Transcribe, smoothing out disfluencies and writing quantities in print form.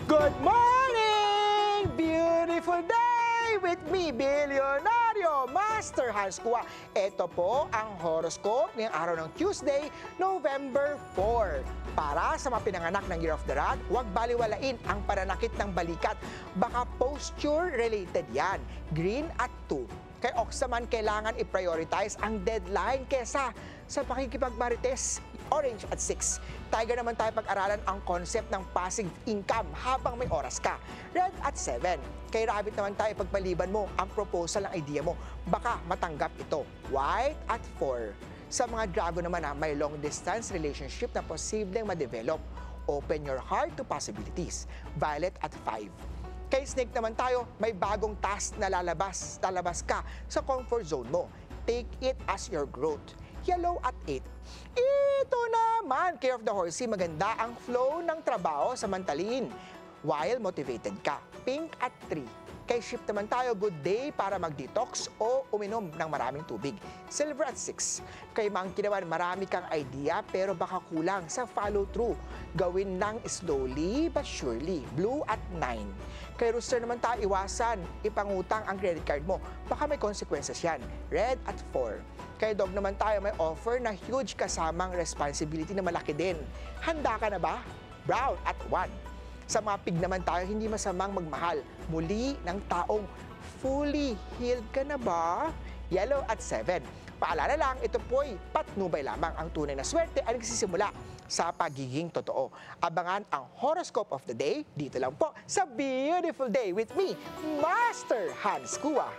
Good morning! Beautiful day with me, Bilyonaryo Master Hans Kua. Ito po ang horoscope ngayong araw ng Tuesday, November 4. Para sa mga pinanganak ng Year of the Rat, huwag baliwalain ang pananakit ng balikat. Baka posture-related yan. Green at 2. Kay Ox naman, kailangan i-prioritize ang deadline kesa sa pakikipagmarites. Orange at 6. Tiger naman tayo pag-aralan ang concept ng passive income habang may oras ka. Red at 7. Kay Rabbit naman tayo pagpaliban mo ang proposal ng idea mo. Baka matanggap ito. White at 4. Sa mga Dragon naman may long distance relationship na posibleng ma-develop. Open your heart to possibilities. Violet at 5. Kay Snake naman tayo, may bagong task na lalabas ka sa comfort zone mo. Take it as your growth. Yellow at 8. Ito naman, Care of the Horsey, maganda ang flow ng trabaho sa mantalin while motivated ka. Pink at 3. Kay Ship naman tayo, good day para mag-detox o uminom ng maraming tubig. Silver at 6. Kay Monkey naman, marami kang idea pero baka kulang sa follow-through. Gawin lang slowly but surely. Blue at 9. Kay Rooster naman tayo, iwasan, ipangutang ang credit card mo. Baka may consequences yan. Red at 4. Kay Dog naman tayo, may offer na huge kasamang responsibility na malaki din. Handa ka na ba? Brown at 1. Sa mga pig naman tayo, hindi masamang magmahal muli ng taong fully healed ka na ba? Yellow at 7. Paalala lang, ito po'y patnubay lamang. Ang tunay na swerte ay nagsisimula sa pagiging totoo. Abangan ang horoscope of the day dito lang po sa Beautiful Day with me, Master Hans Kua.